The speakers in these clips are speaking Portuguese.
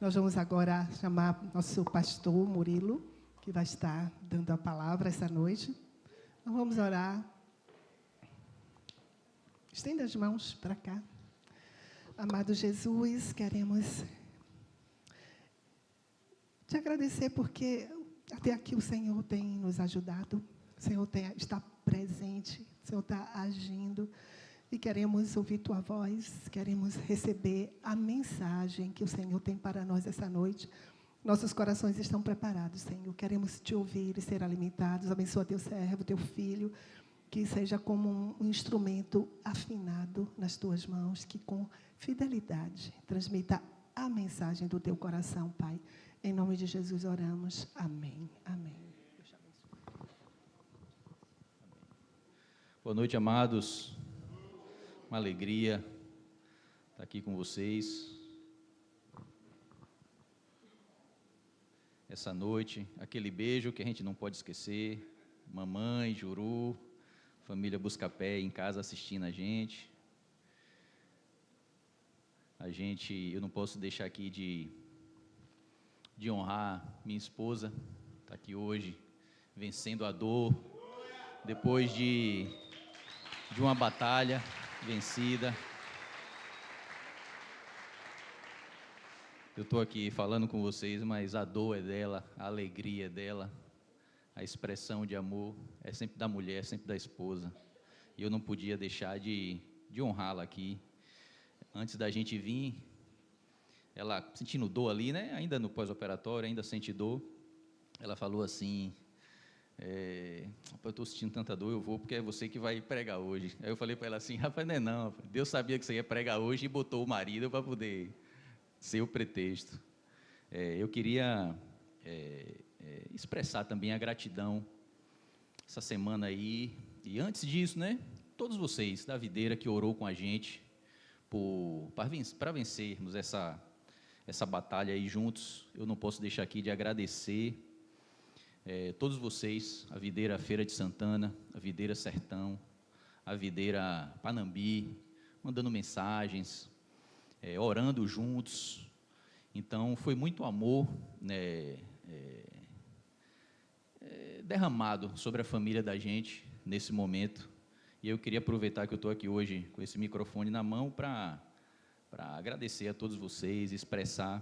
Nós vamos agora chamar nosso pastor Murilo, que vai estar dando a palavra essa noite. Nós vamos orar. Estenda as mãos para cá. Amado Jesus, queremos te agradecer porque até aqui o Senhor tem nos ajudado, o Senhor está presente, o Senhor está agindo. E queremos ouvir Tua voz, queremos receber a mensagem que o Senhor tem para nós essa noite. Nossos corações estão preparados, Senhor. Queremos Te ouvir e ser alimentados. Abençoa Teu servo, Teu filho, que seja como um instrumento afinado nas Tuas mãos, que com fidelidade transmita a mensagem do Teu coração, Pai. Em nome de Jesus oramos. Amém. Amém. Deus te abençoe. Boa noite, amados. Uma alegria estar aqui com vocês. Essa noite, aquele beijo que a gente não pode esquecer. Mamãe, Juru, família Buscapé em casa assistindo a gente. Eu não posso deixar aqui de honrar minha esposa, está aqui hoje, vencendo a dor, depois de uma batalha vencida. Eu estou aqui falando com vocês, mas a dor é dela, a alegria é dela, a expressão de amor é sempre da mulher, sempre da esposa. E eu não podia deixar de honrá-la aqui. Antes da gente vir, ela sentindo dor ali, né? Ainda no pós-operatório, ainda sente dor. Ela falou assim: eu estou sentindo tanta dor, eu vou porque é você que vai pregar hoje. Aí eu falei para ela assim: rapaz, não, Deus sabia que você ia pregar hoje e botou o marido para poder ser o pretexto. Eu queria expressar também a gratidão essa semana aí, e antes disso, né, todos vocês da videira que orou com a gente para vencermos essa batalha aí juntos. Eu não posso deixar aqui de agradecer todos vocês, a videira Feira de Santana, a videira Sertão, a videira Panambi, mandando mensagens, orando juntos. Então, foi muito amor, né, derramado sobre a família da gente nesse momento. E eu queria aproveitar que eu estou aqui hoje com esse microfone na mão para agradecer a todos vocês, expressar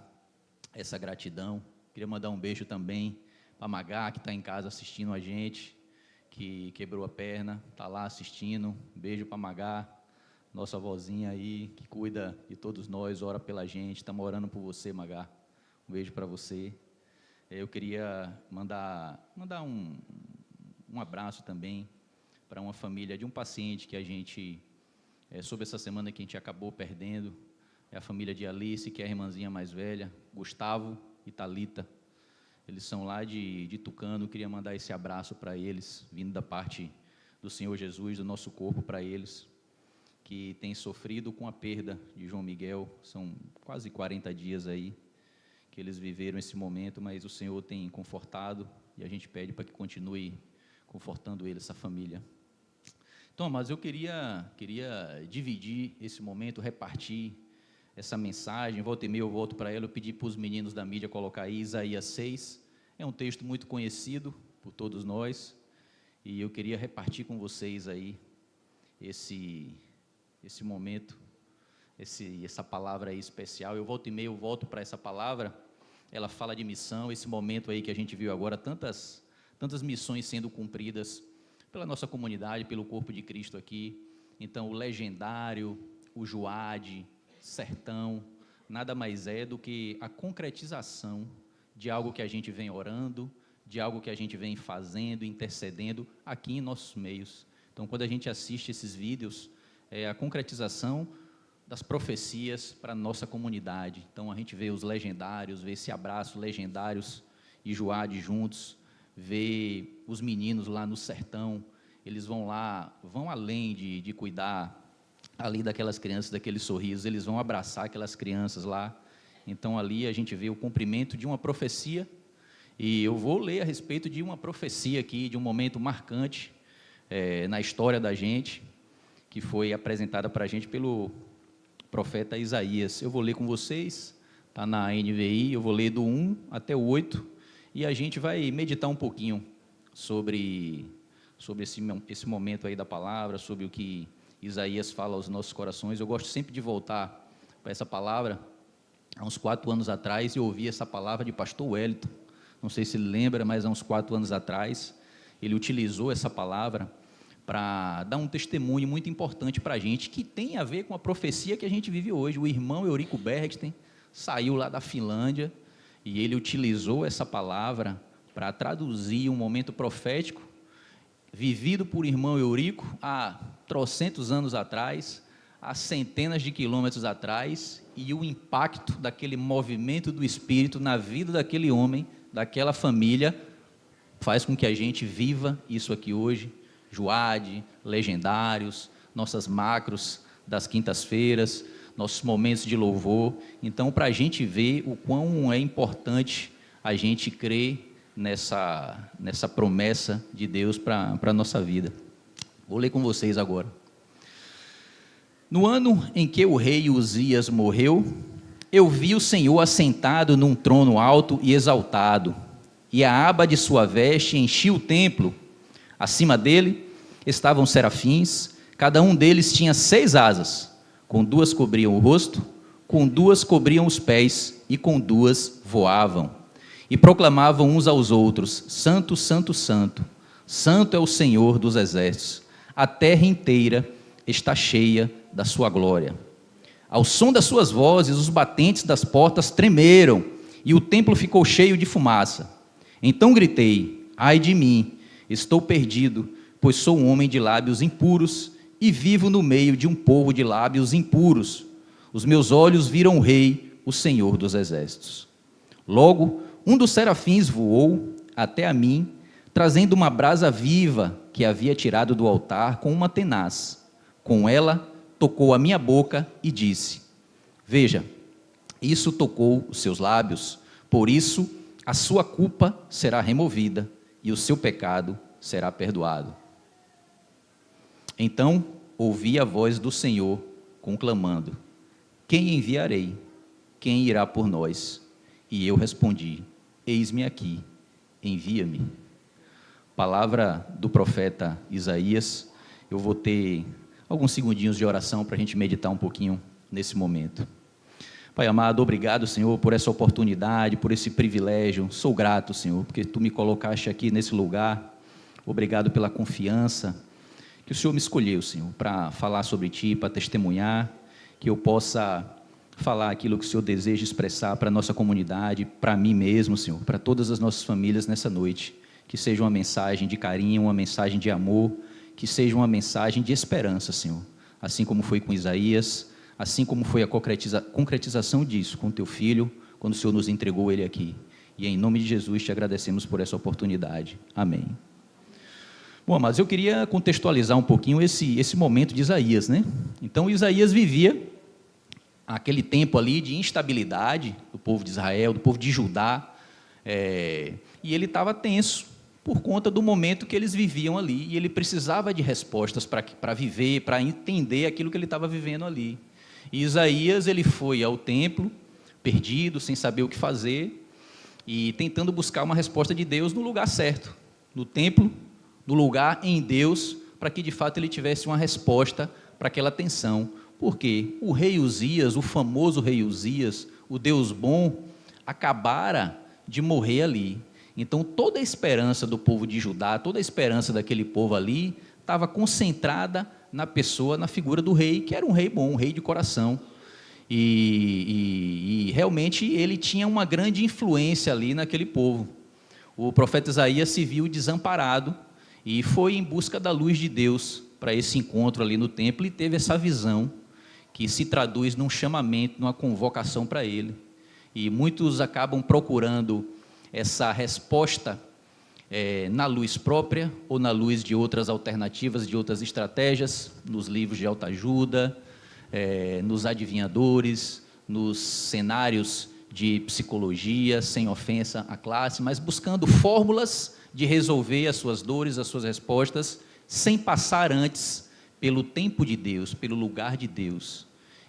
essa gratidão. Queria mandar um beijo também para a Magá, que está em casa assistindo a gente, que quebrou a perna, está lá assistindo. Um beijo para a Magá, nossa vozinha aí, que cuida de todos nós, ora pela gente. Estamos orando por você, Magá. Um beijo para você. Eu queria mandar um abraço também para uma família de um paciente que a gente, sobre essa semana que a gente acabou perdendo. É a família de Alice, que é a irmãzinha mais velha, Gustavo e Thalita. Eles são lá de Tucano. Eu queria mandar esse abraço para eles, vindo da parte do Senhor Jesus, do nosso corpo, para eles, que têm sofrido com a perda de João Miguel. São quase 40 dias aí que eles viveram esse momento, mas o Senhor tem confortado e a gente pede para que continue confortando eles, essa família. Então, mas eu queria dividir esse momento, repartir essa mensagem. Volta e meia eu volto para ela. Eu pedi para os meninos da mídia colocar aí Isaías 6. É um texto muito conhecido por todos nós, e eu queria repartir com vocês aí esse momento, essa palavra aí especial. Eu volto e meia eu volto para essa palavra. Ela fala de missão, esse momento aí que a gente viu agora, tantas missões sendo cumpridas pela nossa comunidade, pelo corpo de Cristo aqui. Então, o legendário, o Juade, Sertão, nada mais é do que a concretização de algo que a gente vem orando, de algo que a gente vem fazendo, intercedendo aqui em nossos meios. Então, quando a gente assiste esses vídeos, é a concretização das profecias para a nossa comunidade. Então, a gente vê os legendários, vê esse abraço legendários e Juade juntos, vê os meninos lá no sertão. Eles vão lá, vão além de cuidar ali daquelas crianças, daqueles sorrisos, eles vão abraçar aquelas crianças lá. Então, ali a gente vê o cumprimento de uma profecia, e eu vou ler a respeito de uma profecia aqui, de um momento marcante na história da gente, que foi apresentada para a gente pelo profeta Isaías. Eu vou ler com vocês, está na NVI, eu vou ler do 1 até o 8, e a gente vai meditar um pouquinho sobre esse momento aí da palavra, sobre o que Isaías fala aos nossos corações. Eu gosto sempre de voltar para essa palavra. Há uns 4 anos atrás, eu ouvi essa palavra de pastor Wellington, não sei se ele lembra, mas há uns 4 anos atrás, ele utilizou essa palavra para dar um testemunho muito importante para a gente, que tem a ver com a profecia que a gente vive hoje. O irmão Eurico Bergsten saiu lá da Finlândia, e ele utilizou essa palavra para traduzir um momento profético, vivido por irmão Eurico, há trocentos anos atrás, há centenas de quilômetros atrás, e o impacto daquele movimento do Espírito na vida daquele homem, daquela família, faz com que a gente viva isso aqui hoje. Joade, legendários, nossas macros das quintas-feiras, nossos momentos de louvor. Então, para a gente ver o quão é importante a gente crer nessa promessa de Deus para a nossa vida. Vou ler com vocês agora. No ano em que o rei Uzias morreu, eu vi o Senhor assentado num trono alto e exaltado, e a aba de sua veste enchia o templo. Acima dele estavam serafins, cada um deles tinha 6 asas, com 2 cobriam o rosto, com 2 cobriam os pés, e com 2 voavam. E proclamavam uns aos outros: Santo, Santo, Santo, Santo é o Senhor dos exércitos, a terra inteira está cheia da sua glória. Ao som das suas vozes, os batentes das portas tremeram, e o templo ficou cheio de fumaça. Então gritei: ai de mim, estou perdido, pois sou um homem de lábios impuros, e vivo no meio de um povo de lábios impuros. Os meus olhos viram o Rei, o Senhor dos exércitos. Logo, um dos serafins voou até a mim, trazendo uma brasa viva que havia tirado do altar com uma tenaz. Com ela, tocou a minha boca e disse: veja, isso tocou os seus lábios, por isso a sua culpa será removida e o seu pecado será perdoado. Então ouvi a voz do Senhor conclamando: quem enviarei? Quem irá por nós? E eu respondi: eis-me aqui, envia-me. Palavra do profeta Isaías. Eu vou ter alguns segundinhos de oração para a gente meditar um pouquinho nesse momento. Pai amado, obrigado, Senhor, por essa oportunidade, por esse privilégio. Sou grato, Senhor, porque Tu me colocaste aqui nesse lugar. Obrigado pela confiança que o Senhor me escolheu, Senhor, para falar sobre Ti, para testemunhar, que eu possa falar aquilo que o Senhor deseja expressar para a nossa comunidade, para mim mesmo, Senhor, para todas as nossas famílias nessa noite. Que seja uma mensagem de carinho, uma mensagem de amor, que seja uma mensagem de esperança, Senhor. Assim como foi com Isaías, assim como foi a concretização disso com Teu Filho, quando o Senhor nos entregou Ele aqui. E em nome de Jesus te agradecemos por essa oportunidade. Amém. Bom, amados, eu queria contextualizar um pouquinho esse momento de Isaías, né? Então, Isaías vivia aquele tempo ali de instabilidade do povo de Israel, do povo de Judá, e ele estava tenso por conta do momento que eles viviam ali, e ele precisava de respostas para viver, para entender aquilo que ele estava vivendo ali. E Isaías, ele foi ao templo, perdido, sem saber o que fazer, e tentando buscar uma resposta de Deus no lugar certo, no templo, no lugar em Deus, para que de fato ele tivesse uma resposta para aquela tensão. Porque o rei Uzias, o famoso rei Uzias, o Deus bom, acabara de morrer ali. Então toda a esperança do povo de Judá, toda a esperança daquele povo ali, estava concentrada na pessoa, na figura do rei, que era um rei bom, um rei de coração. E realmente ele tinha uma grande influência ali naquele povo. O profeta Isaías se viu desamparado e foi em busca da luz de Deus para esse encontro ali no templo, e teve essa visão que se traduz num chamamento, numa convocação para ele. E muitos acabam procurando essa resposta na luz própria ou na luz de outras alternativas, de outras estratégias, nos livros de autoajuda, nos adivinhadores, nos cenários de psicologia, sem ofensa à classe, mas buscando fórmulas de resolver as suas dores, as suas respostas, sem passar antes pelo tempo de Deus, pelo lugar de Deus.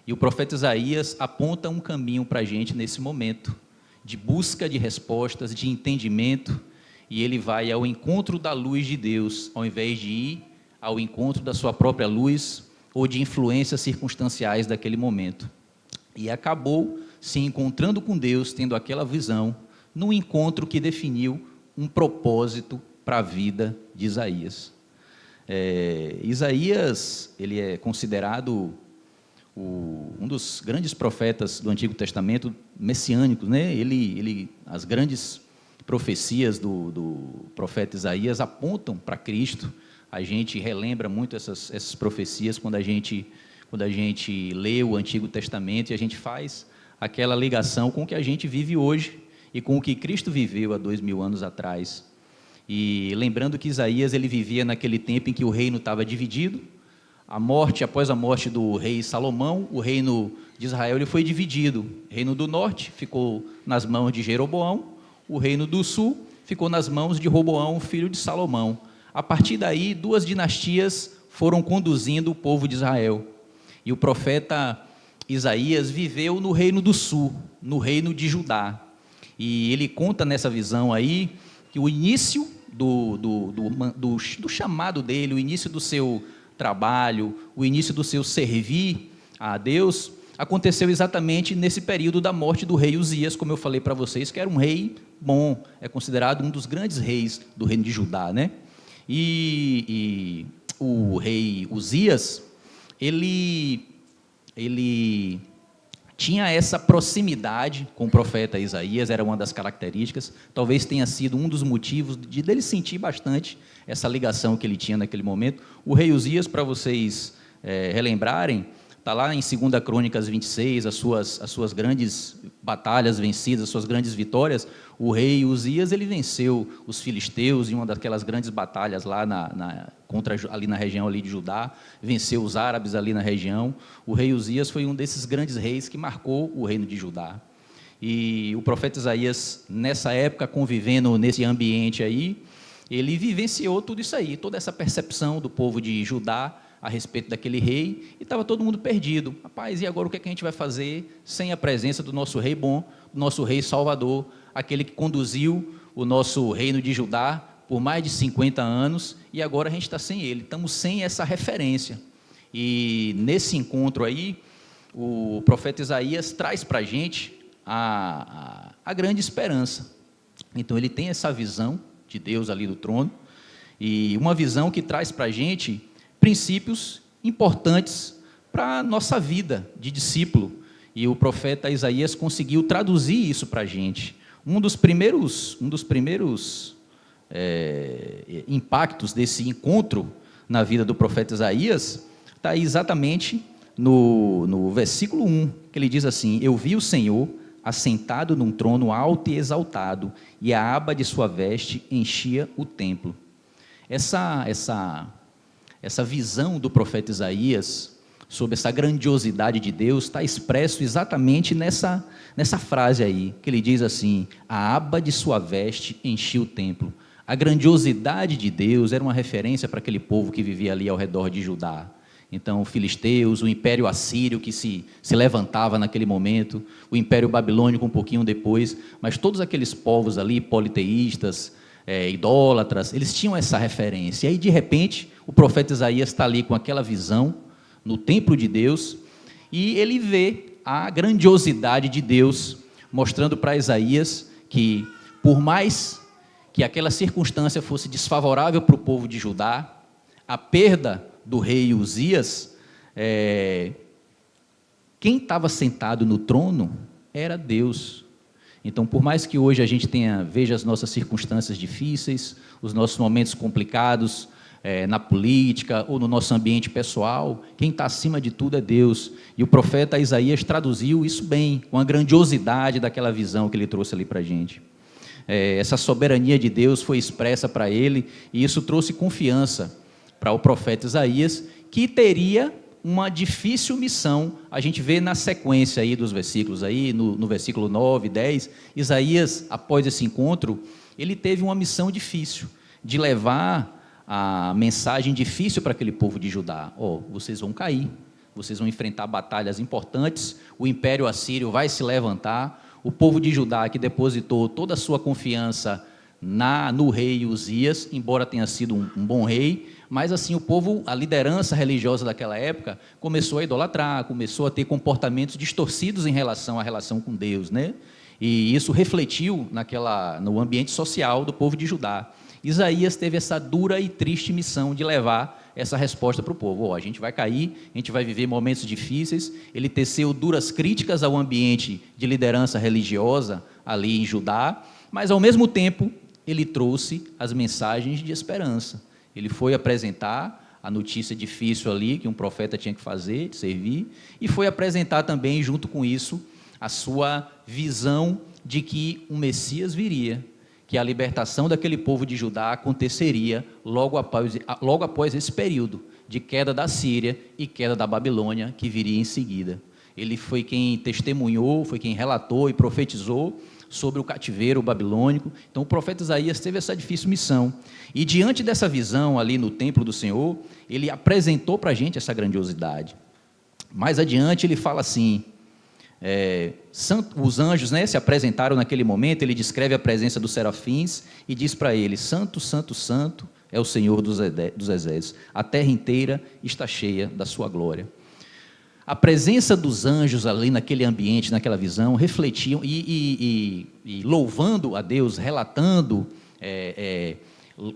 E o profeta Isaías aponta um caminho para a gente nesse momento, de busca de respostas, de entendimento, e ele vai ao encontro da luz de Deus, ao invés de ir ao encontro da sua própria luz, ou de influências circunstanciais daquele momento. E acabou se encontrando com Deus, tendo aquela visão, num encontro que definiu um propósito para a vida de Isaías. Isaías, ele é considerado um dos grandes profetas do Antigo Testamento messiânicos, né? As grandes profecias do profeta Isaías apontam para Cristo. A gente relembra muito essas profecias quando a gente lê o Antigo Testamento, e a gente faz aquela ligação com o que a gente vive hoje e com o que Cristo viveu há 2000 anos atrás. E lembrando que Isaías, ele vivia naquele tempo em que o reino estava dividido. Após a morte do rei Salomão, o reino de Israel ele foi dividido. O reino do norte ficou nas mãos de Jeroboão, o reino do sul ficou nas mãos de Roboão, filho de Salomão. A partir daí, 2 dinastias foram conduzindo o povo de Israel. E o profeta Isaías viveu no reino do sul, no reino de Judá. E ele conta nessa visão aí que o início do chamado dele, o início do seu trabalho, o início do seu servir a Deus, aconteceu exatamente nesse período da morte do rei Uzias, como eu falei para vocês, que era um rei bom, é considerado um dos grandes reis do reino de Judá, né? E o rei Uzias, ele tinha essa proximidade com o profeta Isaías, era uma das características, talvez tenha sido um dos motivos dele sentir bastante essa ligação que ele tinha naquele momento. O rei Uzias, para vocês relembrarem, está lá em 2 Crônicas 26, as suas grandes batalhas vencidas, as suas grandes vitórias. O rei Uzias, ele venceu os filisteus em uma daquelas grandes batalhas lá ali na região ali de Judá, venceu os árabes ali na região. O rei Uzias foi um desses grandes reis que marcou o reino de Judá. E o profeta Isaías, nessa época, convivendo nesse ambiente aí, ele vivenciou tudo isso aí, toda essa percepção do povo de Judá a respeito daquele rei, e estava todo mundo perdido. Rapaz, e agora o que é que a gente vai fazer sem a presença do nosso rei bom, do nosso rei salvador, aquele que conduziu o nosso reino de Judá por mais de 50 anos, e agora a gente está sem ele, estamos sem essa referência. E nesse encontro aí, o profeta Isaías traz para a gente a grande esperança. Então ele tem essa visão de Deus ali do trono, e uma visão que traz para a gente princípios importantes para a nossa vida de discípulo, e o profeta Isaías conseguiu traduzir isso para a gente. Um dos primeiros impactos desse encontro na vida do profeta Isaías está exatamente no versículo 1, que ele diz assim: eu vi o Senhor assentado num trono alto e exaltado, e a aba de sua veste enchia o templo. Essa visão do profeta Isaías sobre essa grandiosidade de Deus está expresso exatamente nessa frase aí, que ele diz assim: a aba de sua veste enchia o templo. A grandiosidade de Deus era uma referência para aquele povo que vivia ali ao redor de Judá. Então, os filisteus, o império assírio que se levantava naquele momento, o império babilônico um pouquinho depois, mas todos aqueles povos ali, politeístas, idólatras, eles tinham essa referência. E aí, de repente, o profeta Isaías está ali com aquela visão no templo de Deus, e ele vê a grandiosidade de Deus, mostrando para Isaías que, por mais que aquela circunstância fosse desfavorável para o povo de Judá, a perda do rei Uzias, quem estava sentado no trono era Deus. Então, por mais que hoje a gente veja as nossas circunstâncias difíceis, os nossos momentos complicados, na política ou no nosso ambiente pessoal, quem está acima de tudo é Deus. E o profeta Isaías traduziu isso bem, com a grandiosidade daquela visão que ele trouxe ali para a gente. Essa soberania de Deus foi expressa para ele, e isso trouxe confiança para o profeta Isaías, que teria uma difícil missão. A gente vê na sequência aí dos versículos, aí, no versículo 9, 10, Isaías, após esse encontro, ele teve uma missão difícil, de levar a mensagem difícil para aquele povo de Judá: vocês vão cair, vocês vão enfrentar batalhas importantes, o Império Assírio vai se levantar, o povo de Judá, que depositou toda a sua confiança no rei Uzias, embora tenha sido um bom rei, mas assim o povo, a liderança religiosa daquela época, começou a idolatrar, começou a ter comportamentos distorcidos em relação à relação com Deus, né? E isso refletiu no ambiente social do povo de Judá. Isaías teve essa dura e triste missão de levar essa resposta para o povo. A gente vai cair, a gente vai viver momentos difíceis. Ele teceu duras críticas ao ambiente de liderança religiosa ali em Judá, mas ao mesmo tempo ele trouxe as mensagens de esperança. Ele foi apresentar a notícia difícil ali que um profeta tinha que fazer, de servir, e foi apresentar também, junto com isso, a sua visão de que um Messias viria, que a libertação daquele povo de Judá aconteceria logo após esse período de queda da Síria e queda da Babilônia, que viria em seguida. Ele foi quem testemunhou, foi quem relatou e profetizou sobre o cativeiro babilônico. Então o profeta Isaías teve essa difícil missão, e diante dessa visão ali no templo do Senhor, ele apresentou para a gente essa grandiosidade. Mais adiante ele fala assim, os anjos, né, se apresentaram naquele momento. Ele descreve a presença dos serafins e diz para eles: santo, santo, santo é o Senhor dos exércitos, a terra inteira está cheia da sua glória. A presença dos anjos ali naquele ambiente, naquela visão, refletiam e louvando a Deus, relatando,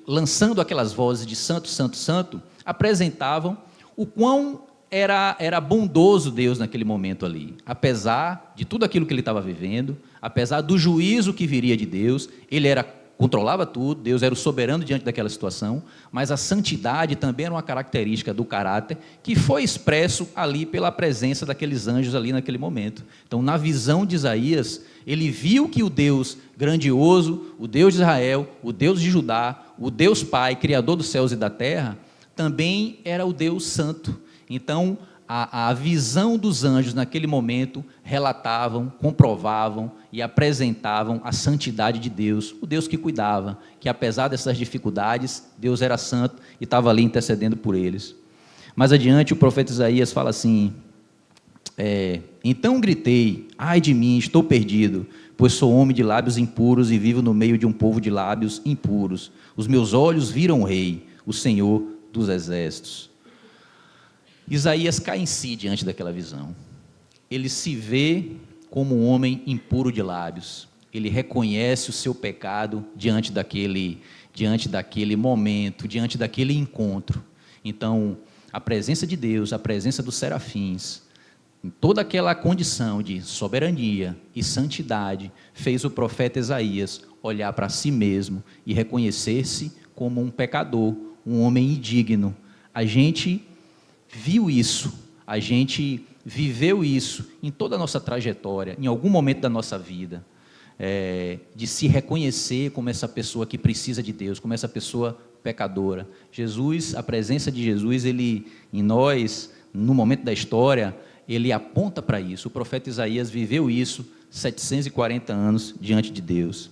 lançando aquelas vozes de santo, santo, santo, apresentavam o quão era bondoso Deus naquele momento ali. Apesar de tudo aquilo que ele estava vivendo, apesar do juízo que viria de Deus, ele controlava tudo, Deus era o soberano diante daquela situação, mas a santidade também era uma característica do caráter que foi expresso ali pela presença daqueles anjos ali naquele momento. Então, na visão de Isaías, ele viu que o Deus grandioso, o Deus de Israel, o Deus de Judá, o Deus Pai, Criador dos céus e da terra, também era o Deus Santo. Então, a visão dos anjos naquele momento relatavam, comprovavam e apresentavam a santidade de Deus, o Deus que cuidava, que apesar dessas dificuldades, Deus era santo e estava ali intercedendo por eles. Mais adiante, o profeta Isaías fala assim, então gritei, ai de mim, estou perdido, pois sou homem de lábios impuros e vivo no meio de um povo de lábios impuros. Os meus olhos viram o Rei, o Senhor dos exércitos. Isaías cai em si diante daquela visão. Ele se vê como um homem impuro de lábios. Ele reconhece o seu pecado diante daquele momento, diante daquele encontro. Então, a presença de Deus, a presença dos serafins, em toda aquela condição de soberania e santidade, fez o profeta Isaías olhar para si mesmo e reconhecer-se como um pecador, um homem indigno. A gente viu isso, a gente viveu isso em toda a nossa trajetória, em algum momento da nossa vida, de se reconhecer como essa pessoa que precisa de Deus, como essa pessoa pecadora. Jesus, a presença de Jesus, em nós, no momento da história, ele aponta para isso. O profeta Isaías viveu isso 740 anos diante de Deus.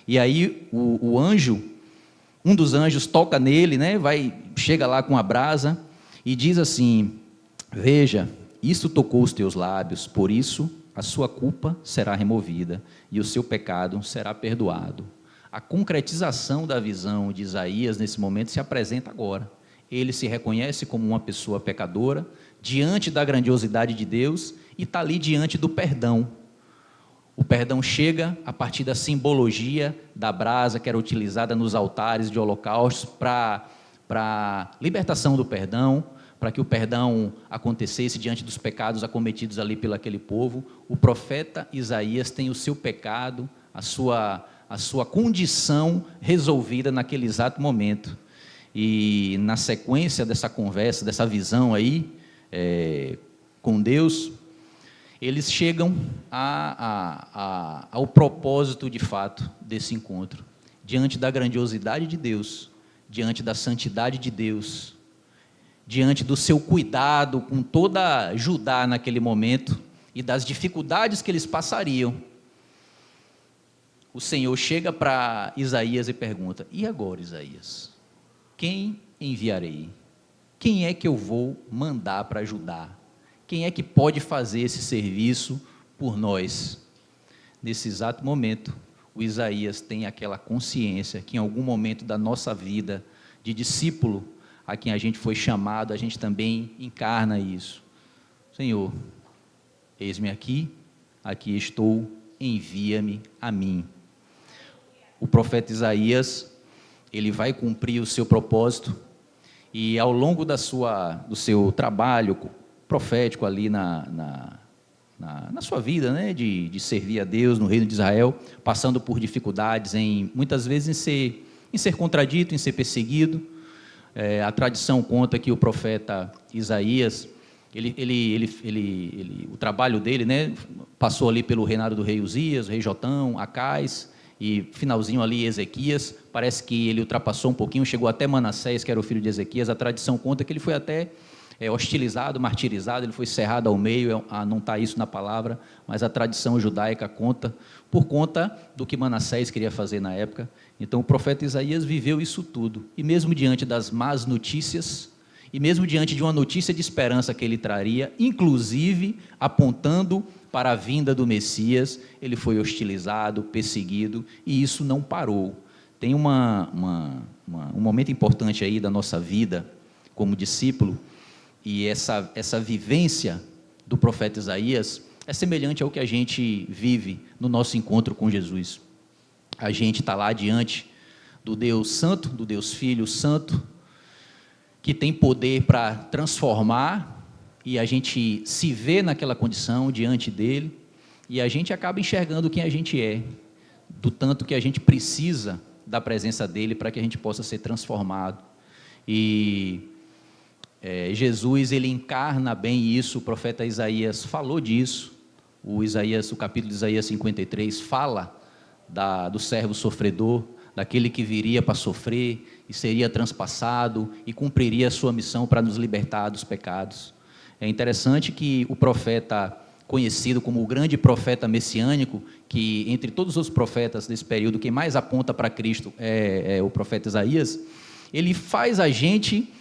E aí o anjo, um dos anjos toca nele, né, chega lá com a brasa, e diz assim, veja, isto tocou os teus lábios, por isso a sua culpa será removida e o seu pecado será perdoado. A concretização da visão de Isaías nesse momento se apresenta agora. Ele se reconhece como uma pessoa pecadora, diante da grandiosidade de Deus, e está ali diante do perdão. O perdão chega a partir da simbologia da brasa que era utilizada nos altares de holocaustos para libertação do perdão, para que o perdão acontecesse diante dos pecados acometidos ali pelo aquele povo. O profeta Isaías tem o seu pecado, a sua condição resolvida naquele exato momento. E na sequência dessa conversa, dessa visão aí, com Deus, eles chegam ao propósito de fato desse encontro, diante da grandiosidade de Deus, diante da santidade de Deus, diante do seu cuidado com toda Judá naquele momento e das dificuldades que eles passariam. O Senhor chega para Isaías e pergunta, e agora, Isaías, quem enviarei? Quem é que eu vou mandar para Judá? Quem é que pode fazer esse serviço por nós? Nesse exato momento, o Isaías tem aquela consciência que em algum momento da nossa vida de discípulo, a quem a gente foi chamado, a gente também encarna isso. Senhor, eis-me aqui, aqui estou, envia-me a mim. O profeta Isaías, ele vai cumprir o seu propósito, e ao longo do seu trabalho profético ali na sua vida, né, de servir a Deus no reino de Israel, passando por dificuldades, muitas vezes em ser contradito, em ser perseguido. A tradição conta que o profeta Isaías, o trabalho dele, né, passou ali pelo reinado do rei Uzias, rei Jotão, Acais, e finalzinho ali Ezequias. Parece que ele ultrapassou um pouquinho, chegou até Manassés, que era o filho de Ezequias. A tradição conta que ele foi até hostilizado, martirizado, ele foi cerrado ao meio. Não está isso na palavra, mas a tradição judaica conta, por conta do que Manassés queria fazer na época. Então o profeta Isaías viveu isso tudo, e mesmo diante das más notícias, e mesmo diante de uma notícia de esperança que ele traria, inclusive apontando para a vinda do Messias, ele foi hostilizado, perseguido, e isso não parou. Tem um momento importante aí da nossa vida como discípulo, e essa vivência do profeta Isaías é semelhante ao que a gente vive no nosso encontro com Jesus. A gente está lá diante do Deus Santo, do Deus Filho Santo, que tem poder para transformar, e a gente se vê naquela condição diante dele, e a gente acaba enxergando quem a gente é, do tanto que a gente precisa da presença dele para que a gente possa ser transformado. E Jesus, ele encarna bem isso. O profeta Isaías falou disso. O capítulo de Isaías 53 fala do servo sofredor, daquele que viria para sofrer e seria transpassado e cumpriria a sua missão para nos libertar dos pecados. É interessante que o profeta, conhecido como o grande profeta messiânico, que entre todos os profetas desse período, quem mais aponta para Cristo é o profeta Isaías, ele faz a gente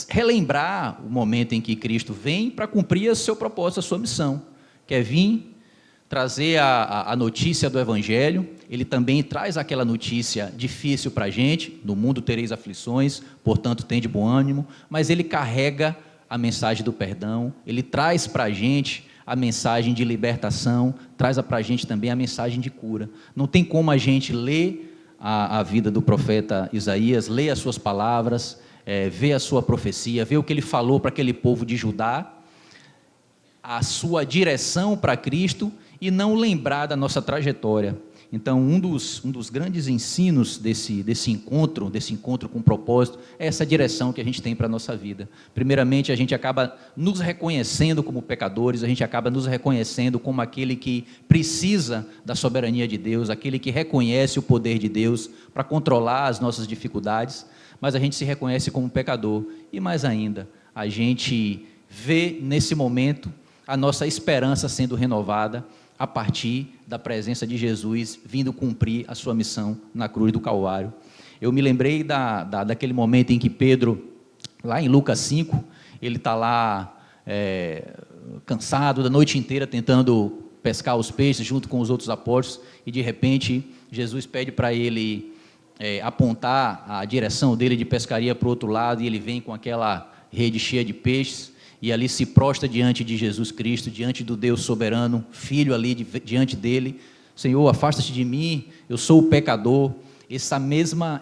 relembrar o momento em que Cristo vem para cumprir o seu propósito, a sua missão, que é vir trazer a notícia do Evangelho. Ele também traz aquela notícia difícil para a gente: no mundo tereis aflições, portanto tende bom ânimo, mas ele carrega a mensagem do perdão, ele traz para a gente a mensagem de libertação, traz para a gente também a mensagem de cura. Não tem como a gente ler a vida do profeta Isaías, ler as suas palavras, ver a sua profecia, ver o que ele falou para aquele povo de Judá, a sua direção para Cristo, e não lembrar da nossa trajetória. Então, um dos grandes ensinos desse encontro com propósito, é essa direção que a gente tem para a nossa vida. Primeiramente, a gente acaba nos reconhecendo como pecadores, a gente acaba nos reconhecendo como aquele que precisa da soberania de Deus, aquele que reconhece o poder de Deus para controlar as nossas dificuldades, mas a gente se reconhece como pecador, e mais ainda, a gente vê nesse momento a nossa esperança sendo renovada, a partir da presença de Jesus vindo cumprir a sua missão na cruz do Calvário. Eu me lembrei daquele momento em que Pedro, lá em Lucas 5, ele está lá cansado da noite inteira tentando pescar os peixes junto com os outros apóstolos, e de repente Jesus pede para ele apontar a direção dele de pescaria para o outro lado, e ele vem com aquela rede cheia de peixes, e ali se prostra diante de Jesus Cristo, diante do Deus soberano, Filho ali diante dele. Senhor, afasta-te de mim, eu sou o pecador. Essa mesma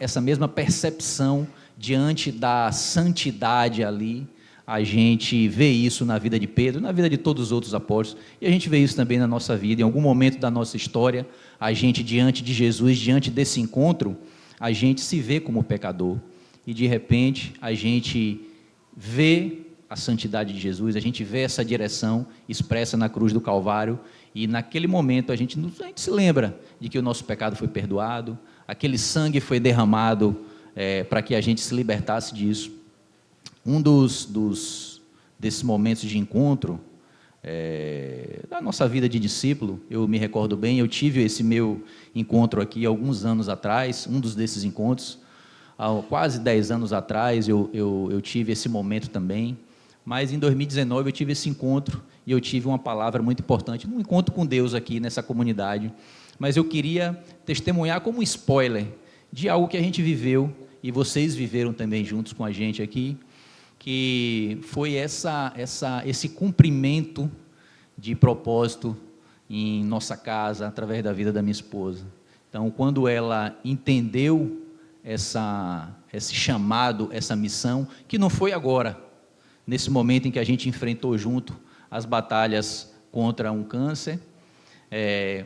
percepção diante da santidade ali, a gente vê isso na vida de Pedro, na vida de todos os outros apóstolos, e a gente vê isso também na nossa vida. Em algum momento da nossa história, a gente diante de Jesus, diante desse encontro, a gente se vê como pecador, e de repente a gente vê a santidade de Jesus, a gente vê essa direção expressa na cruz do Calvário, e naquele momento a gente se lembra de que o nosso pecado foi perdoado, aquele sangue foi derramado para que a gente se libertasse disso. Um desses momentos de encontro da nossa vida de discípulo, eu me recordo bem, eu tive esse meu encontro aqui alguns anos atrás, desses encontros, há quase 10 anos atrás, eu tive esse momento também, mas em 2019 eu tive esse encontro e eu tive uma palavra muito importante, um encontro com Deus aqui nessa comunidade, mas eu queria testemunhar como um spoiler de algo que a gente viveu e vocês viveram também juntos com a gente aqui, que foi esse cumprimento de propósito em nossa casa, através da vida da minha esposa. Então, quando ela entendeu esse chamado, essa missão, que não foi agora, nesse momento em que a gente enfrentou junto as batalhas contra um câncer,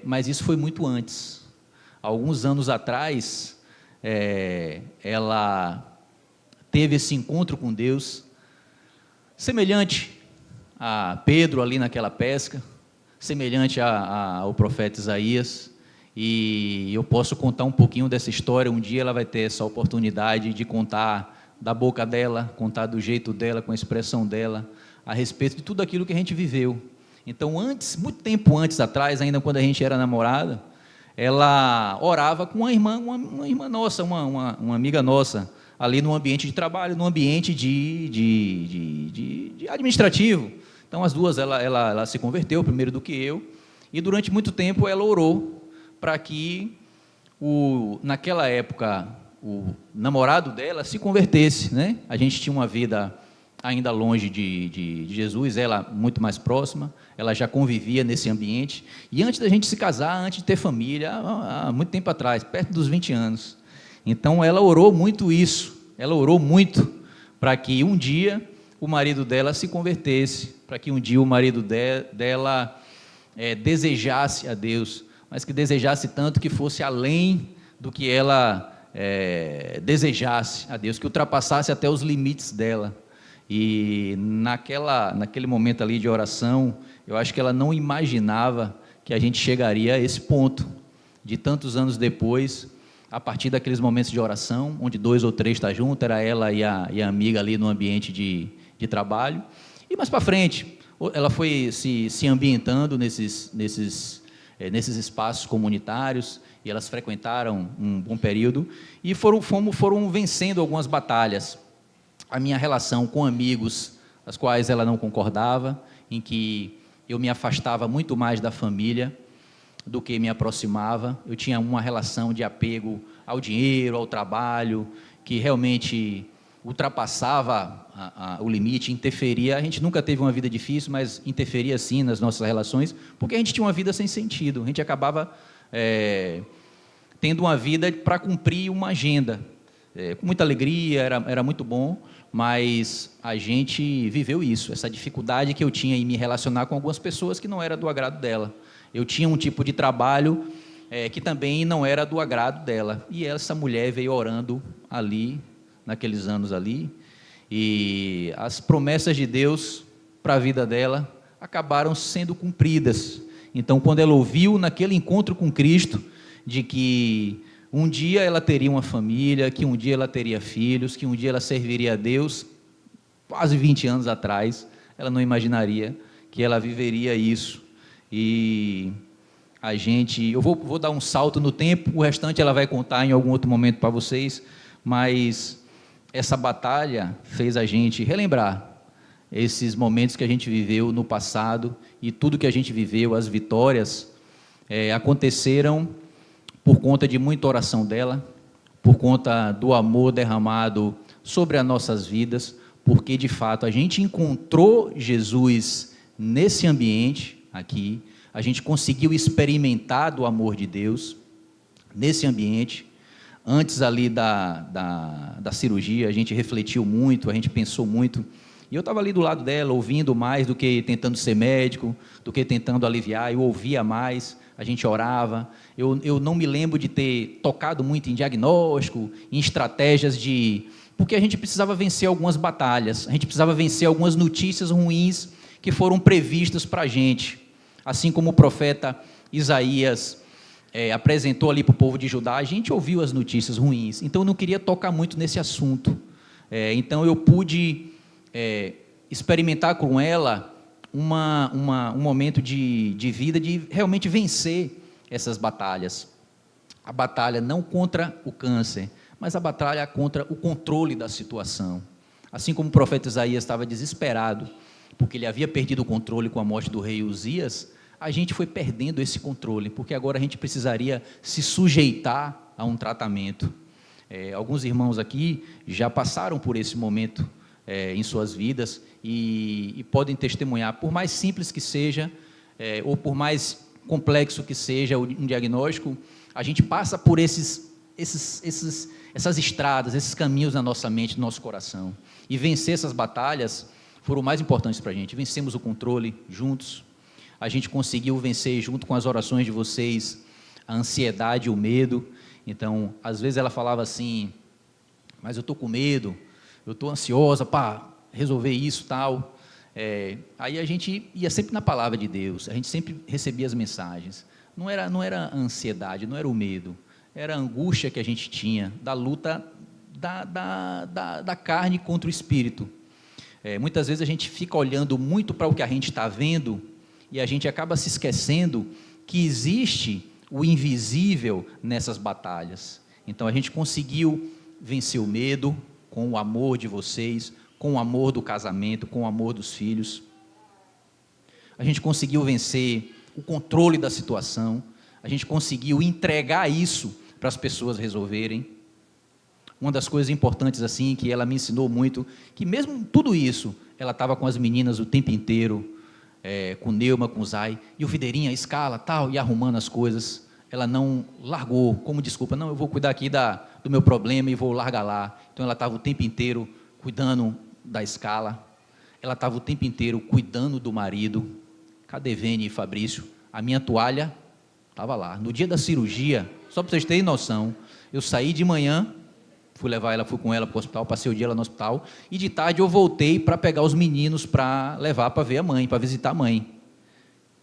mas isso foi muito antes. Alguns anos atrás, ela teve esse encontro com Deus, semelhante a Pedro ali naquela pesca, semelhante ao profeta Isaías, e eu posso contar um pouquinho dessa história. Um dia ela vai ter essa oportunidade de contar da boca dela, contar do jeito dela, com a expressão dela, a respeito de tudo aquilo que a gente viveu. Então, antes, muito tempo antes atrás, ainda quando a gente era namorada, ela orava com uma irmã nossa, uma amiga nossa, ali no ambiente de trabalho, no ambiente de administrativo. Então, as duas, ela se converteu primeiro do que eu, e durante muito tempo ela orou para que, naquela época, o namorado dela se convertesse, né? A gente tinha uma vida ainda longe de Jesus, ela muito mais próxima, ela já convivia nesse ambiente, e antes da gente se casar, antes de ter família, há muito tempo atrás, perto dos 20 anos, então ela orou muito isso, ela orou muito para que um dia o marido dela se convertesse, para que um dia o marido dela desejasse a Deus, mas que desejasse tanto que fosse além do que ela desejasse a Deus, que ultrapassasse até os limites dela. E naquele momento ali de oração, eu acho que ela não imaginava que a gente chegaria a esse ponto, de tantos anos depois, a partir daqueles momentos de oração, onde 2 ou 3 estão juntos, era ela e a amiga ali no ambiente de trabalho, e mais para frente, ela foi se ambientando nesses espaços comunitários, e elas frequentaram um bom período, e foram vencendo algumas batalhas. A minha relação com amigos, as quais ela não concordava, em que eu me afastava muito mais da família do que me aproximava. Eu tinha uma relação de apego ao dinheiro, ao trabalho, que realmente ultrapassava o limite, interferia. A gente nunca teve uma vida difícil, mas interferia sim nas nossas relações, porque a gente tinha uma vida sem sentido. A gente acabava tendo uma vida para cumprir uma agenda, com muita alegria, era muito bom, mas a gente viveu isso, essa dificuldade que eu tinha em me relacionar com algumas pessoas que não era do agrado dela. Eu tinha um tipo de trabalho que também não era do agrado dela, e essa mulher veio orando ali, naqueles anos ali, e as promessas de Deus para a vida dela acabaram sendo cumpridas. Então, quando ela ouviu naquele encontro com Cristo, de que um dia ela teria uma família, que um dia ela teria filhos, que um dia ela serviria a Deus, quase 20 anos atrás, ela não imaginaria que ela viveria isso. E eu vou dar um salto no tempo, o restante ela vai contar em algum outro momento para vocês, mas essa batalha fez a gente relembrar esses momentos que a gente viveu no passado, e tudo que a gente viveu, as vitórias, aconteceram por conta de muita oração dela, por conta do amor derramado sobre as nossas vidas, porque de fato a gente encontrou Jesus nesse ambiente aqui, a gente conseguiu experimentar do amor de Deus nesse ambiente. Antes ali da cirurgia, a gente refletiu muito, a gente pensou muito, e eu estava ali do lado dela, ouvindo mais do que tentando ser médico, do que tentando aliviar. Eu ouvia mais, a gente orava. Eu não me lembro de ter tocado muito em diagnóstico, em estratégias porque a gente precisava vencer algumas batalhas, a gente precisava vencer algumas notícias ruins que foram previstas para a gente, assim como o profeta Isaías apresentou ali para o povo de Judá. A gente ouviu as notícias ruins, então eu não queria tocar muito nesse assunto. Então eu pude experimentar com ela um momento de vida, de realmente vencer essas batalhas. A batalha não contra o câncer, mas a batalha contra o controle da situação. Assim como o profeta Isaías estava desesperado, porque ele havia perdido o controle com a morte do rei Uzias, a gente foi perdendo esse controle, porque agora a gente precisaria se sujeitar a um tratamento. Alguns irmãos aqui já passaram por esse momento em suas vidas e podem testemunhar, por mais simples que seja, ou por mais complexo que seja um diagnóstico, a gente passa por essas estradas, esses caminhos na nossa mente, no nosso coração. E vencer essas batalhas foram mais importantes para a gente. Vencemos o controle juntos, a gente conseguiu vencer, junto com as orações de vocês, a ansiedade e o medo. Então, às vezes ela falava assim, mas eu estou com medo, eu estou ansiosa para resolver isso, tal. Aí a gente ia sempre na palavra de Deus, a gente sempre recebia as mensagens. Não era a ansiedade, não era o medo, era a angústia que a gente tinha, da luta da carne contra o espírito. Muitas vezes a gente fica olhando muito para o que a gente está vendo, e a gente acaba se esquecendo que existe o invisível nessas batalhas. Então a gente conseguiu vencer o medo com o amor de vocês, com o amor do casamento, com o amor dos filhos. A gente conseguiu vencer o controle da situação, a gente conseguiu entregar isso para as pessoas resolverem. Uma das coisas importantes assim, que ela me ensinou muito, que mesmo tudo isso, ela estava com as meninas o tempo inteiro, com Neuma, com Zay, e o Videirinha, escala, tal, e arrumando as coisas. Ela não largou como desculpa, não, eu vou cuidar aqui do meu problema e vou largar lá. Então ela estava o tempo inteiro cuidando da escala, ela estava o tempo inteiro cuidando do marido. Cadê Vene e Fabrício? A minha toalha estava lá. No dia da cirurgia, só para vocês terem noção, eu saí de manhã, fui com ela para o hospital, passei o dia lá no hospital, e de tarde eu voltei para pegar os meninos para levar para ver a mãe, para visitar a mãe.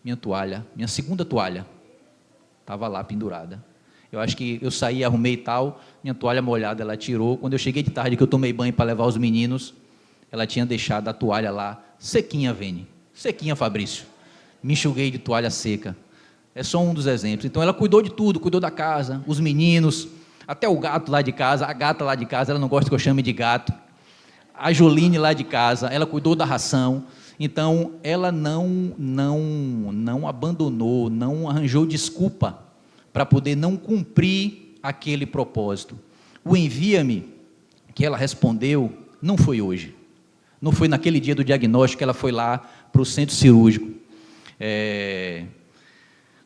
Minha toalha, minha segunda toalha, estava lá pendurada. Eu acho que eu saí, arrumei e tal, minha toalha molhada, ela tirou. Quando eu cheguei de tarde, que eu tomei banho para levar os meninos, ela tinha deixado a toalha lá, sequinha, Vene, sequinha, Fabrício. Me enxuguei de toalha seca. É só um dos exemplos. Então ela cuidou de tudo, cuidou da casa, os meninos, até o gato lá de casa, a gata lá de casa, ela não gosta que eu chame de gato. A Joline lá de casa, ela cuidou da ração. Então ela não abandonou, não arranjou desculpa para poder não cumprir aquele propósito. O envia-me que ela respondeu não foi hoje. Não foi naquele dia do diagnóstico que ela foi lá para o centro cirúrgico.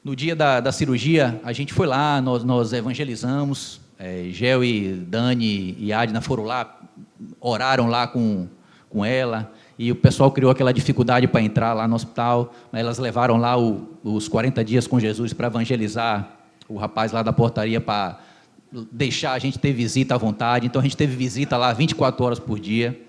No dia da cirurgia, a gente foi lá, nós evangelizamos, Gel e Dani e Adna foram lá, oraram lá com ela, e o pessoal criou aquela dificuldade para entrar lá no hospital, elas levaram lá os 40 dias com Jesus para evangelizar o rapaz lá da portaria, para deixar a gente ter visita à vontade. Então a gente teve visita lá 24 horas por dia,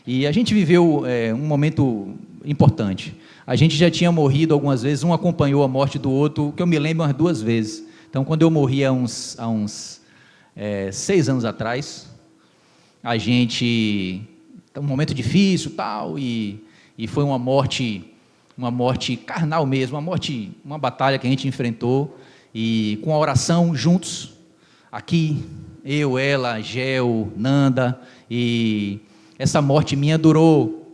e a gente viveu um momento importante. A gente já tinha morrido algumas vezes, um acompanhou a morte do outro, que eu me lembro umas 2 vezes. Então, quando eu morri há uns 6 anos atrás, a gente, um momento difícil, tal, e foi uma morte carnal mesmo, uma batalha que a gente enfrentou, e com a oração juntos, aqui, eu, ela, Gel, Nanda, e essa morte minha durou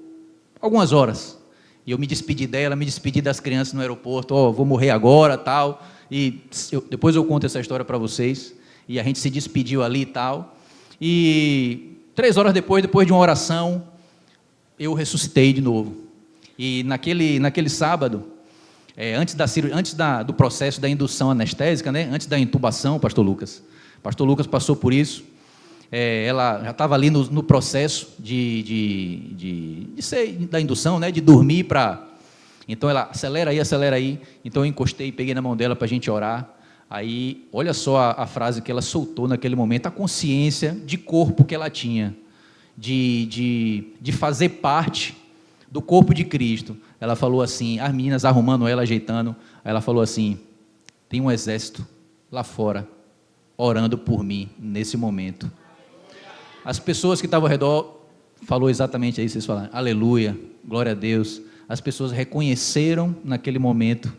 algumas horas. E eu me despedi dela, me despedi das crianças no aeroporto, vou morrer agora, tal, e depois eu conto essa história para vocês, e a gente se despediu ali e tal, e 3 horas depois de uma oração, eu ressuscitei de novo. E naquele sábado, antes do processo da indução anestésica, né, antes da intubação, pastor Lucas passou por isso. Ela já estava ali no processo de ser da indução, né, de dormir para... Então ela, acelera aí. Então eu encostei, peguei na mão dela para a gente orar. Aí, olha só a frase que ela soltou naquele momento, a consciência de corpo que ela tinha, de fazer parte do corpo de Cristo. Ela falou assim, as meninas arrumando ela, ajeitando, aí ela falou assim, tem um exército lá fora, orando por mim, nesse momento. As pessoas que estavam ao redor, falou exatamente aí, vocês falaram, aleluia, glória a Deus. As pessoas reconheceram naquele momento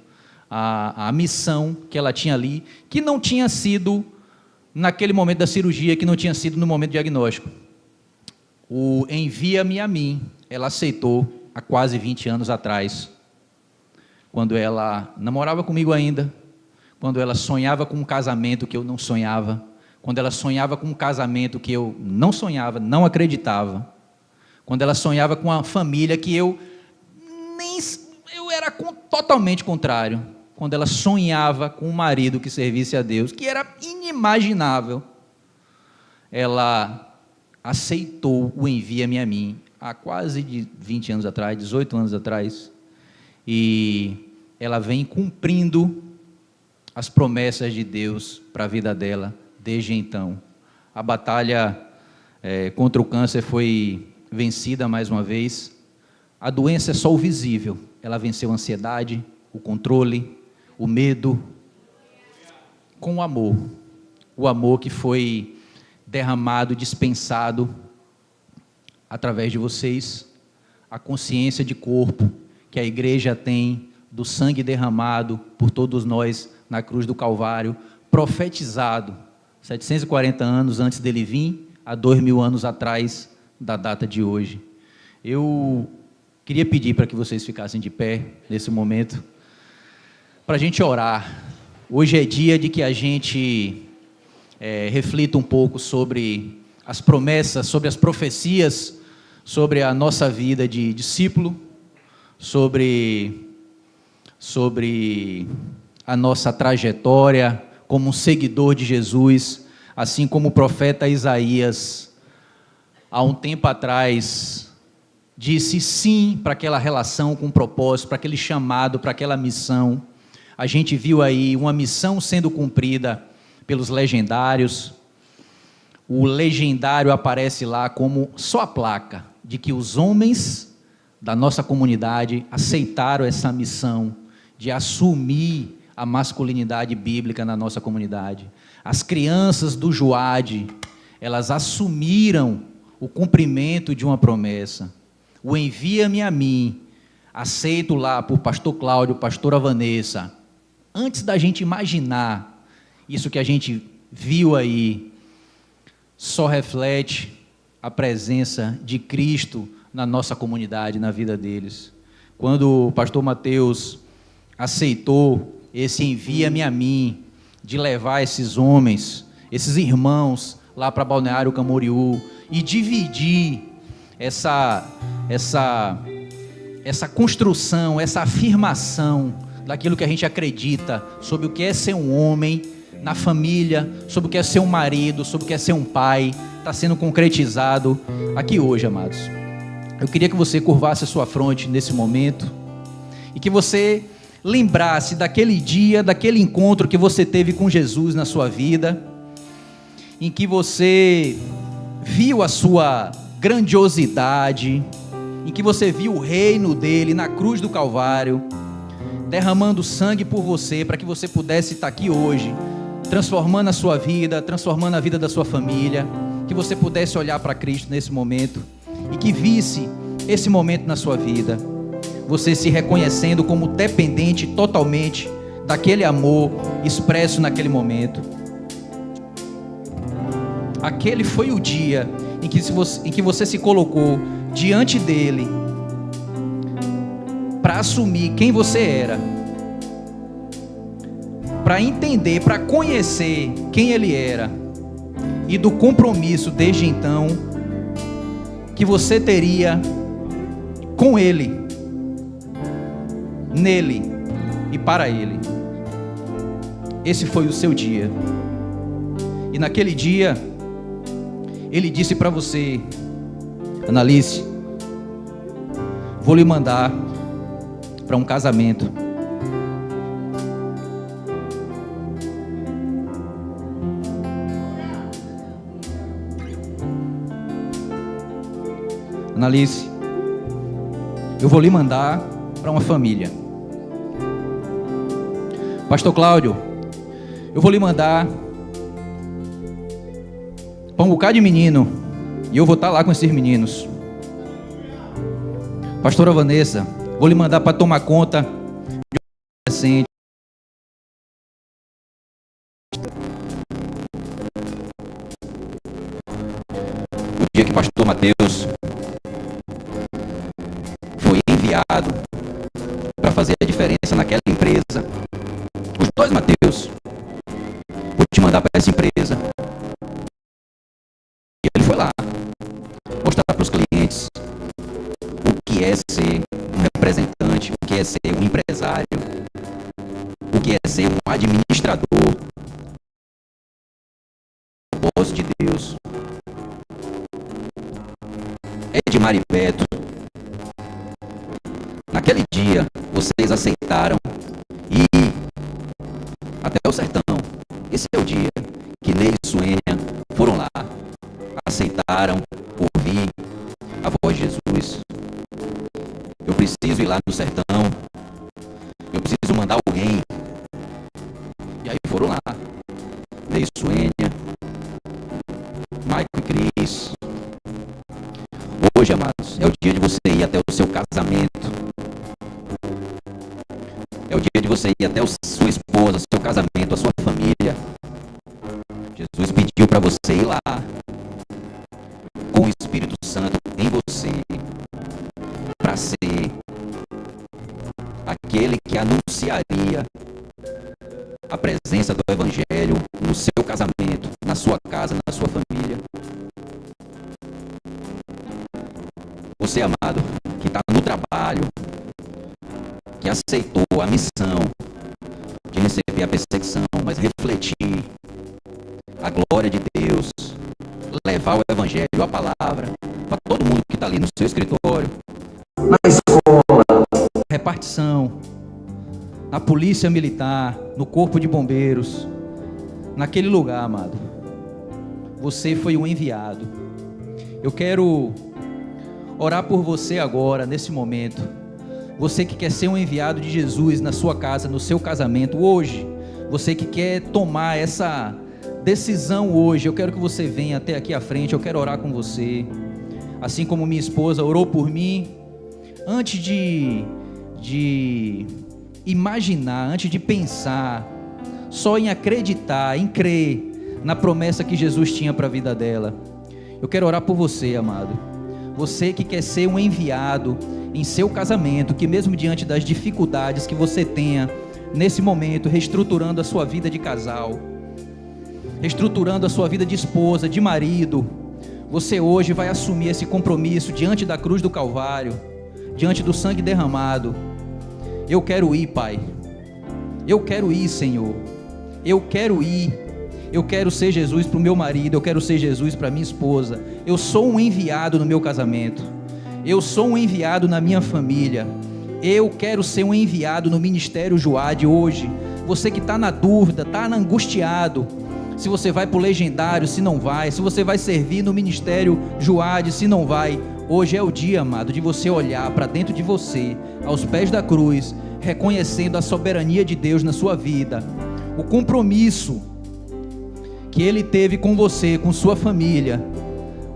a missão que ela tinha ali, que não tinha sido naquele momento da cirurgia, que não tinha sido no momento do diagnóstico. o envia-me a mim, ela aceitou há quase 20 anos atrás, quando ela namorava comigo ainda, quando ela sonhava com um casamento que eu não sonhava, quando ela sonhava com um casamento que eu não sonhava, não acreditava, quando ela sonhava com uma família que eu era totalmente contrário, quando ela sonhava com um marido que servisse a Deus, que era inimaginável, ela aceitou o envia-me a mim, há quase 20 anos atrás, 18 anos atrás, e ela vem cumprindo as promessas de Deus para a vida dela, desde então. A batalha contra o câncer foi vencida mais uma vez. A doença é só o visível, ela venceu a ansiedade, o controle, o medo, com o amor que foi derramado, dispensado através de vocês, a consciência de corpo que a igreja tem do sangue derramado por todos nós na cruz do Calvário, profetizado 740 anos antes dele vir, há 2000 anos atrás da data de hoje. Eu queria pedir para que vocês ficassem de pé nesse momento, para a gente orar. Hoje é dia de que a gente reflita um pouco sobre as promessas, sobre as profecias, sobre a nossa vida de discípulo, sobre a nossa trajetória como um seguidor de Jesus, assim como o profeta Isaías, há um tempo atrás, disse sim para aquela relação com propósito, para aquele chamado, para aquela missão. A gente viu aí uma missão sendo cumprida pelos legendários. O legendário aparece lá como só a placa de que os homens da nossa comunidade aceitaram essa missão de assumir a masculinidade bíblica na nossa comunidade. As crianças do Joade, elas assumiram o cumprimento de uma promessa. O envia-me a mim, aceito lá por pastor Cláudio, pastora Vanessa. Antes da gente imaginar isso que a gente viu aí, só reflete a presença de Cristo na nossa comunidade, na vida deles. Quando o pastor Mateus aceitou esse envia-me a mim, de levar esses homens, esses irmãos lá para Balneário Camboriú e dividir essa construção, essa afirmação daquilo que a gente acredita sobre o que é ser um homem na família, sobre o que é ser um marido, sobre o que é ser um pai, está sendo concretizado aqui hoje, amados. Eu queria que você curvasse a sua fronte nesse momento e que você lembrasse daquele dia, daquele encontro que você teve com Jesus na sua vida, em que você viu a sua grandiosidade, em que você viu o reino dele na cruz do Calvário, derramando sangue por você, para que você pudesse estar aqui hoje, transformando a sua vida, transformando a vida da sua família, que você pudesse olhar para Cristo nesse momento, e que visse esse momento na sua vida, você se reconhecendo como dependente totalmente daquele amor expresso naquele momento. Aquele foi o dia em que você se colocou diante dele para assumir quem você era, para entender, para conhecer quem ele era, e do compromisso desde então que você teria com ele, nele e para ele. Esse foi o seu dia. E naquele dia ele disse para você: Analice, vou lhe mandar para um casamento. Analice, eu vou lhe mandar para uma família. Pastor Cláudio, eu vou lhe mandar para um bocado de menino, e eu vou estar lá com esses meninos. Pastora Vanessa, vou lhe mandar para tomar conta de um adolescente. dia que o pastor Mateus foi enviado para fazer a diferença naquela empresa. Os dois Mateus, vou te mandar para essa empresa. E ele foi lá mostrar para os clientes o que é ser um representante, o que é ser um empresário, o que é ser um administrador. O propósito de Deus. Edmar e Beto, naquele dia vocês aceitaram ir até o sertão. Esse é o dia que Ney e Suênia foram lá, aceitaram ouvir a voz de Jesus. Eu preciso ir lá no sertão, eu preciso mandar alguém. E aí foram lá, Ney e Suênia, Michael e Cris. Hoje, amados, é o dia de você ir até o seu casamento. É o dia de você ir até a sua esposa, seu casamento, a sua família. Jesus pediu para você ir lá com o Espírito Santo em você, para ser aquele que anunciaria a presença do Evangelho no seu casamento, na sua casa, na sua família. Você, amado, que está no trabalho, que aceitou a missão de receber a perseguição, mas refletir a glória de Deus, levar o Evangelho, a palavra, para todo mundo que está ali no seu escritório, na escola, repartição, na polícia militar, no corpo de bombeiros, naquele lugar, amado. Você foi um enviado. Eu quero orar por você agora, nesse momento. Você que quer ser um enviado de Jesus na sua casa, no seu casamento, hoje. Você que quer tomar essa decisão hoje, eu quero que você venha até aqui à frente, eu quero orar com você. Assim como minha esposa orou por mim, antes de imaginar, antes de pensar, só em acreditar, em crer na promessa que Jesus tinha para a vida dela. Eu quero orar por você, amado. Você que quer ser um enviado em seu casamento, que mesmo diante das dificuldades que você tenha nesse momento, reestruturando a sua vida de casal, reestruturando a sua vida de esposa, de marido, você hoje vai assumir esse compromisso diante da cruz do Calvário, diante do sangue derramado. Eu quero ir, Pai. Eu quero ir, Senhor. Eu quero ir. Eu quero ser Jesus para o meu marido, eu quero ser Jesus para minha esposa. Eu sou um enviado no meu casamento. Eu sou um enviado na minha família. Eu quero ser um enviado no Ministério Joade hoje. Você que está na dúvida, está angustiado, se você vai para o Legendário, se não vai, se você vai servir no Ministério Joade, se não vai. Hoje é o dia, amado, de você olhar para dentro de você, aos pés da cruz, reconhecendo a soberania de Deus na sua vida, o compromisso que Ele teve com você, com sua família.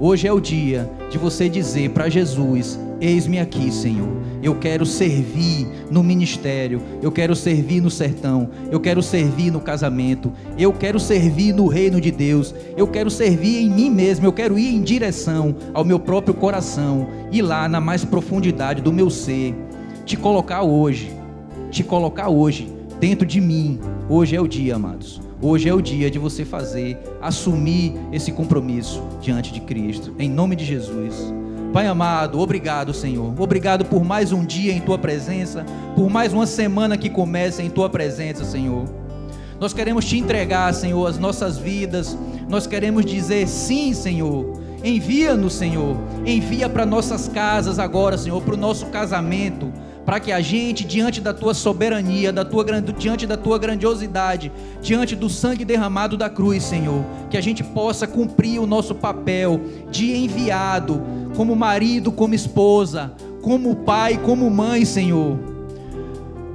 Hoje é o dia de você dizer para Jesus: eis-me aqui, Senhor. Eu quero servir no ministério, eu quero servir no sertão, eu quero servir no casamento, eu quero servir no reino de Deus, eu quero servir em mim mesmo, eu quero ir em direção ao meu próprio coração, ir lá na mais profundidade do meu ser, te colocar hoje dentro de mim. Hoje é o dia, amados. Hoje é o dia de você assumir esse compromisso diante de Cristo, em nome de Jesus. Pai amado, obrigado, Senhor. Obrigado por mais um dia em Tua presença, por mais uma semana que começa em Tua presença, Senhor. Nós queremos Te entregar, Senhor, as nossas vidas. Nós queremos dizer sim, Senhor. Envia-nos, Senhor. Envia para nossas casas agora, Senhor, para o nosso casamento, para que a gente, diante da Tua soberania, diante da Tua grandiosidade, diante do sangue derramado da cruz, Senhor, que a gente possa cumprir o nosso papel de enviado, como marido, como esposa, como pai, como mãe, Senhor,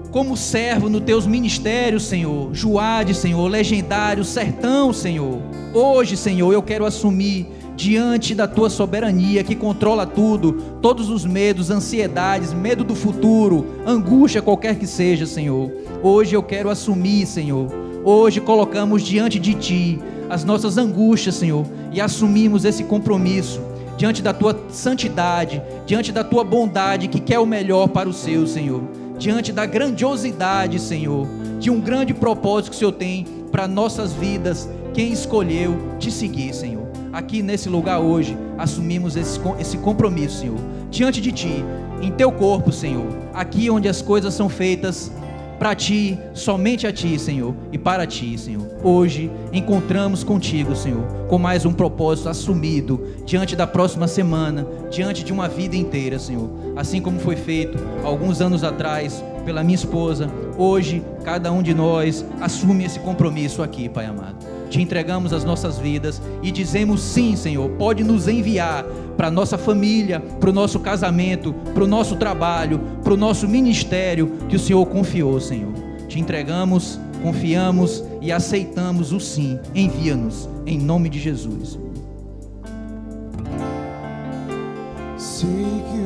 como servo nos Teus ministérios, Senhor, Joade, Senhor, Legendário, Sertão, Senhor. Hoje, Senhor, eu quero assumir diante da Tua soberania que controla tudo, todos os medos, ansiedades, medo do futuro, angústia qualquer que seja, Senhor. Hoje eu quero assumir, Senhor. Hoje colocamos diante de Ti as nossas angústias, Senhor, e assumimos esse compromisso diante da tua santidade, diante da tua bondade que quer o melhor para o seu, Senhor, diante da grandiosidade, Senhor, de um grande propósito que o Senhor tem para nossas vidas, quem escolheu te seguir, Senhor. Aqui nesse lugar hoje, assumimos esse compromisso, Senhor, diante de Ti, em Teu corpo, Senhor, aqui onde as coisas são feitas para Ti, somente a Ti, Senhor, e para Ti, Senhor. Hoje encontramos contigo, Senhor, com mais um propósito assumido diante da próxima semana, diante de uma vida inteira, Senhor. Assim como foi feito alguns anos atrás pela minha esposa, hoje cada um de nós assume esse compromisso aqui, Pai amado. Te entregamos as nossas vidas e dizemos sim, Senhor, pode nos enviar para a nossa família, para o nosso casamento, para o nosso trabalho, para o nosso ministério que o Senhor confiou, Senhor. Te entregamos, confiamos e aceitamos o sim. Envia-nos, em nome de Jesus.